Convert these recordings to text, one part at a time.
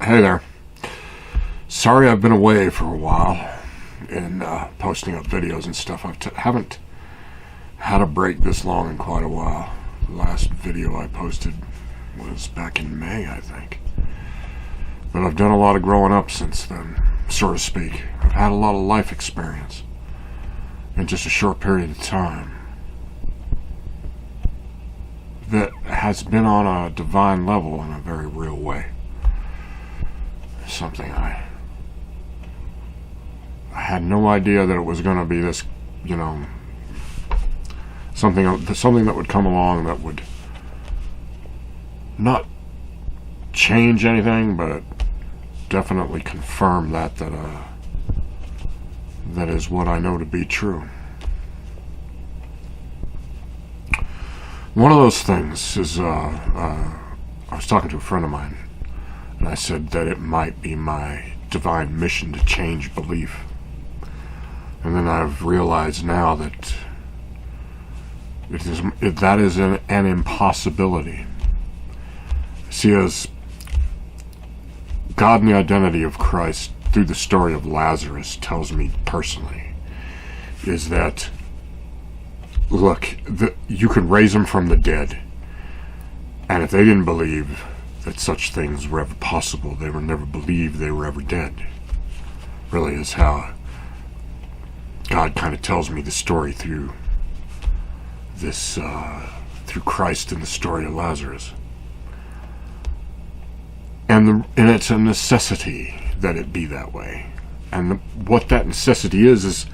Hey there. Sorry I've been away for a while in posting up videos and stuff. Haven't had a break this long in quite a while. The last video I posted was back in May, I think. But I've done a lot of growing up since then, so to speak. I've had a lot of life experience in just a short period of time that has been on a divine level in a very real way. Something I had no idea that it was going to be this, something that would come along that would not change anything, but definitely confirm that is what I know to be true. One of those things is, I was talking to a friend of mine, and I said that it might be my divine mission to change belief. And then I've realized now that that is an impossibility. See, as God and the identity of Christ through the story of Lazarus tells me personally, is that, look, you could raise them from the dead, and if they didn't believe that such things were ever possible, they would never believe they were ever dead. Really is how God kind of tells me the story through this, through Christ in the story of Lazarus. And it's a necessity that it be that way. And what that necessity is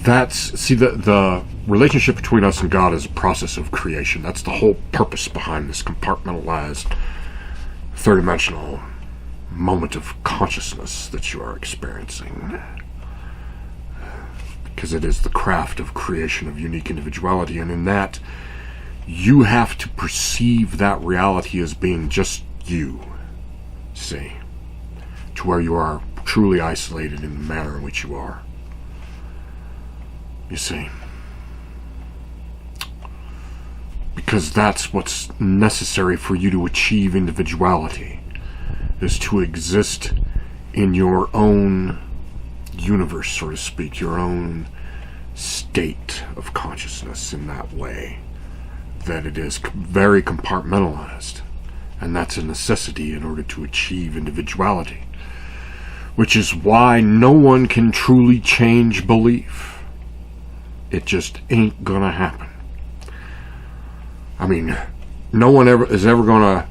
the relationship between us and God is a process of creation. That's the whole purpose behind this compartmentalized, third-dimensional moment of consciousness that you are experiencing. Because it is the craft of creation of unique individuality, and in that, you have to perceive that reality as being just you, see, to where you are truly isolated in the manner in which you are. You see, because that's what's necessary for you to achieve individuality, is to exist in your own universe, so to speak, your own state of consciousness in that way, that it is very compartmentalized, and that's a necessity in order to achieve individuality, which is why no one can truly change belief. It just ain't gonna happen. I mean, no one is ever gonna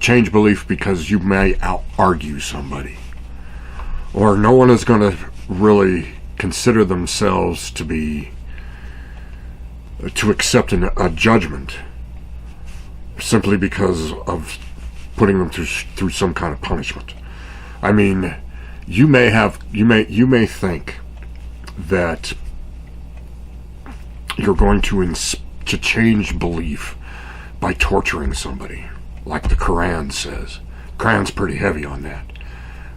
change belief because you may out-argue somebody. Or no one is gonna really consider themselves to accept a judgment simply because of putting them through some kind of punishment. I mean, you may think that you're going to change belief by torturing somebody, like the Quran says. Quran's pretty heavy on that.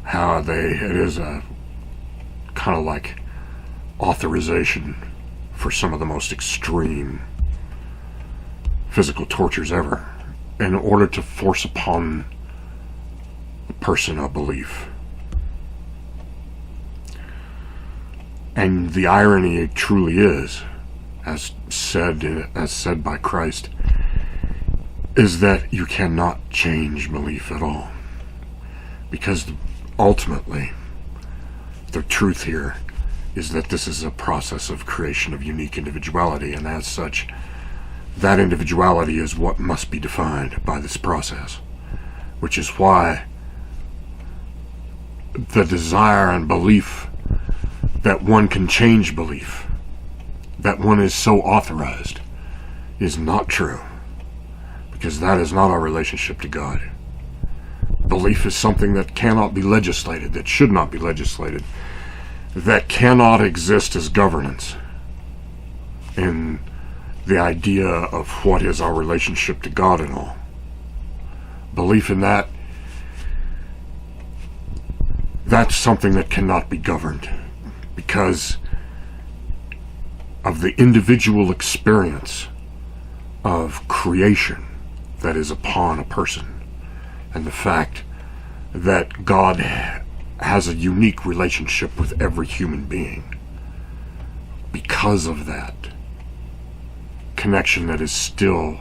How it is a kind of like authorization for some of the most extreme physical tortures ever, in order to force upon a person a belief. And the irony truly is, as said by Christ, is that you cannot change belief at all. Because ultimately, the truth here is that this is a process of creation of unique individuality, and as such, that individuality is what must be defined by this process, which is why the desire and belief that one can change belief, that one is so authorized, is not true, because that is not our relationship to God. Belief is something that cannot be legislated, that should not be legislated, that cannot exist as governance in the idea of what is our relationship to God and all. Belief in that's something that cannot be governed, because of the individual experience of creation that is upon a person, and the fact that God has a unique relationship with every human being. Because of that connection that is still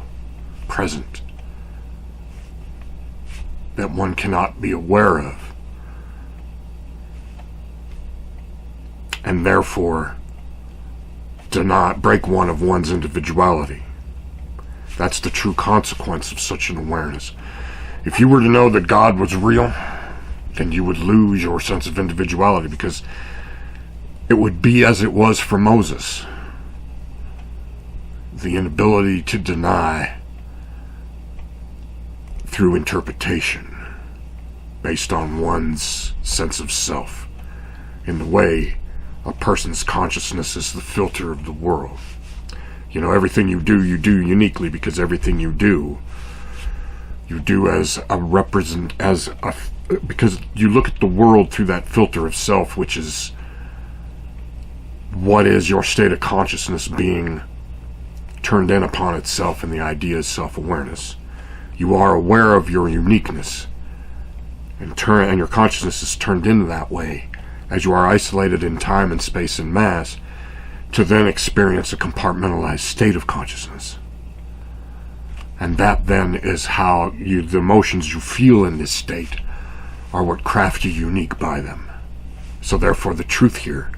present, that one cannot be aware of, and therefore do not break one of one's individuality. That's the true consequence of such an awareness. If you were to know that God was real, then you would lose your sense of individuality, because it would be as it was for Moses. The inability to deny through interpretation based on one's sense of self, in the way a person's consciousness is the filter of the world. You know, everything you do uniquely, because everything you do as a because you look at the world through that filter of self, which is what is your state of consciousness being turned in upon itself in the idea of self-awareness. You are aware of your uniqueness, and your consciousness is turned in that way as you are isolated in time and space and mass, to then experience a compartmentalized state of consciousness. And that then is how the emotions you feel in this state are what craft you unique by them. So therefore the truth here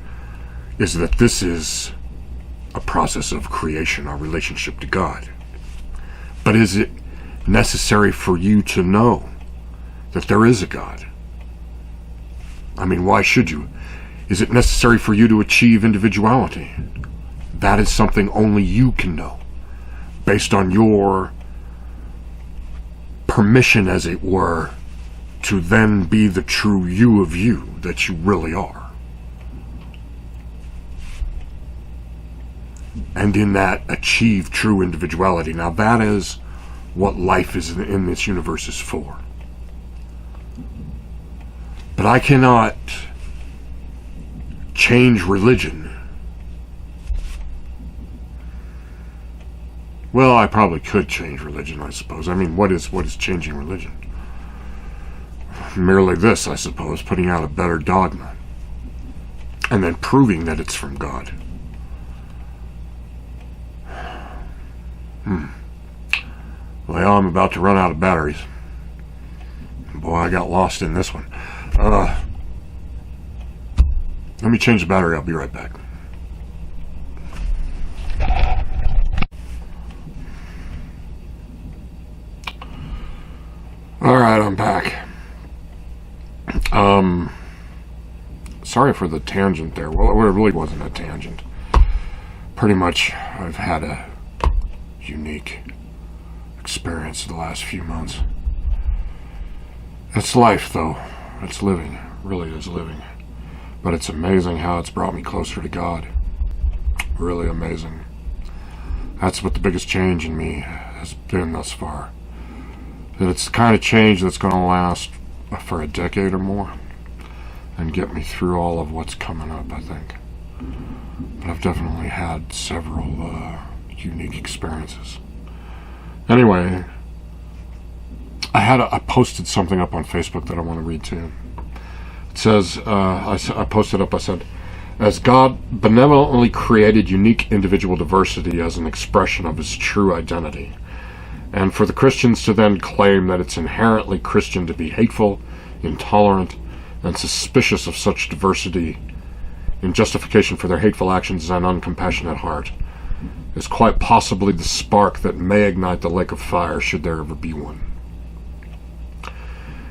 is that this is a process of creation, our relationship to God. But is it necessary for you to know that there is a God? I mean, why should you? Is it necessary for you to achieve individuality? That is something only you can know, based on your permission, as it were, to then be the true you of you that you really are. And in that, achieve true individuality. Now that is what life is in this universe is for. But I cannot change religion. Well, I probably could change religion, I suppose. I mean, what is changing religion? Merely this, I suppose, putting out a better dogma, and then proving that it's from God. Well, I'm about to run out of batteries. Boy, I got lost in this one. Let me change the battery. I'll be right back. Alright, I'm back. Sorry for the tangent there. Well, it really wasn't a tangent. Pretty much, I've had a unique experience the last few months. It's life, though. It's living. It really is living. But it's amazing how it's brought me closer to God. Really amazing. That's what the biggest change in me has been thus far. That it's the kind of change that's going to last for a decade or more and get me through all of what's coming up, I think. But I've definitely had several unique experiences. Anyway, I posted something up on Facebook that I want to read to you. It says, I posted up, I said, as God benevolently created unique individual diversity as an expression of his true identity, and for the Christians to then claim that it's inherently Christian to be hateful, intolerant, and suspicious of such diversity in justification for their hateful actions and uncompassionate heart, is quite possibly the spark that may ignite the lake of fire, should there ever be one.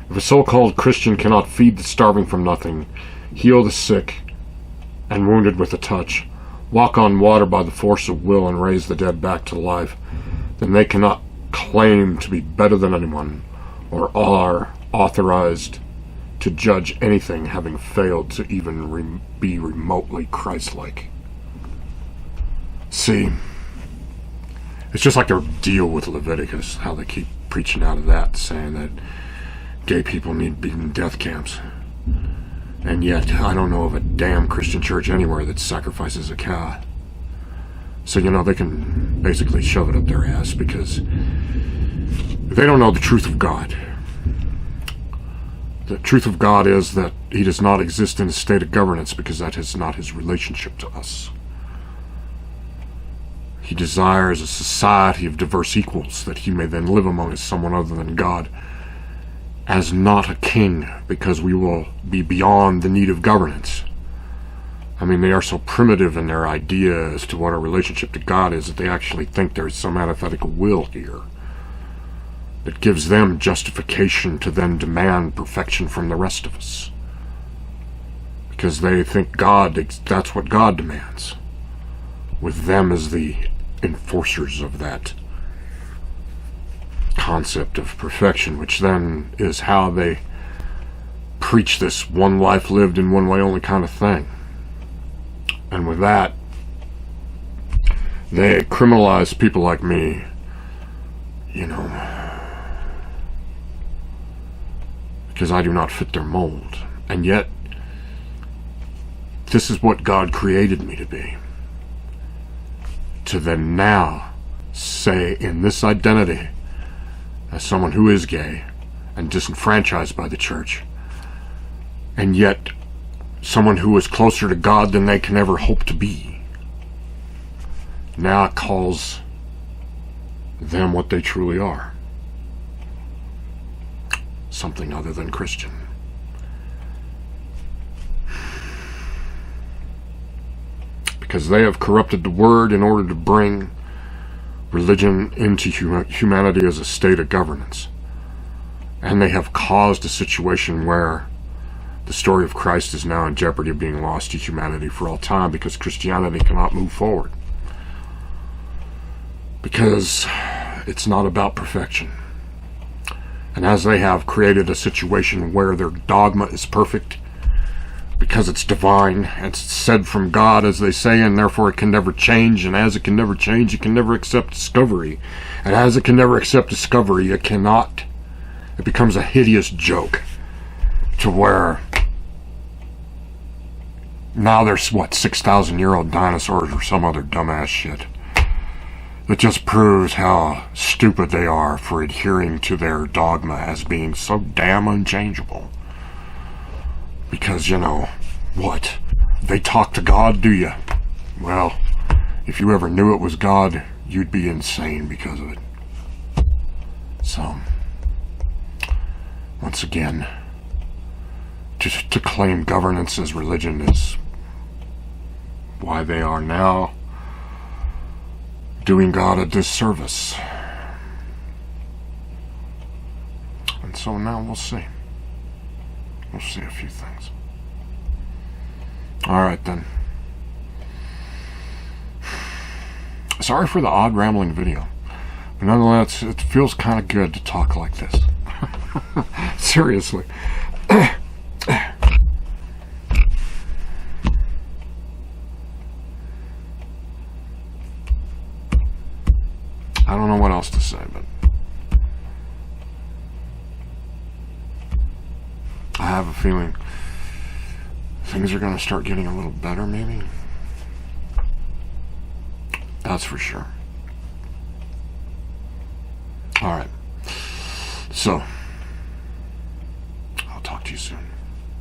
If a so-called Christian cannot feed the starving from nothing, heal the sick and wounded with a touch, walk on water by the force of will, and raise the dead back to life, then they cannot claim to be better than anyone, or are authorized to judge anything having failed to even be remotely Christ-like. See, it's just like their deal with Leviticus, how they keep preaching out of that, saying that gay people need to be in death camps. And yet, I don't know of a damn Christian church anywhere that sacrifices a cow. So, they can basically shove it up their ass because they don't know the truth of God. The truth of God is that he does not exist in a state of governance because that is not his relationship to us. He desires a society of diverse equals that he may then live among as someone other than God, as not a king, because we will be beyond the need of governance. I mean, they are so primitive in their idea as to what our relationship to God is that they actually think there's some antithetical will here that gives them justification to then demand perfection from the rest of us. Because they think that's what God demands, with them as the enforcers of that concept of perfection, which then is how they preach this one life lived in one way only kind of thing. And with that, they criminalize people like me, because I do not fit their mold. And yet, this is what God created me to be. To then now say, in this identity, as someone who is gay and disenfranchised by the church, and yet someone who is closer to God than they can ever hope to be, now calls them what they truly are: something other than Christian. Because they have corrupted the word in order to bring religion into humanity as a state of governance. And they have caused a situation where the story of Christ is now in jeopardy of being lost to humanity for all time, because Christianity cannot move forward. Because it's not about perfection. And as they have created a situation where their dogma is perfect, because it's divine, it's said from God, as they say, and therefore it can never change, and as it can never change, it can never accept discovery. And as it can never accept discovery, it becomes a hideous joke, to where now there's 6,000-year-old dinosaurs or some other dumbass shit that just proves how stupid they are for adhering to their dogma as being so damn unchangeable. Because, what? They talk to God, do you? Well, if you ever knew it was God, you'd be insane because of it. So, once again, to claim governance as religion is why they are now doing God a disservice. And so now we'll see. We'll see a few things. Alright then. Sorry for the odd rambling video. But nonetheless, it feels kind of good to talk like this. Seriously. I don't know what else to say, but I have a feeling things are going to start getting a little better, maybe. That's for sure. Alright. So, I'll talk to you soon.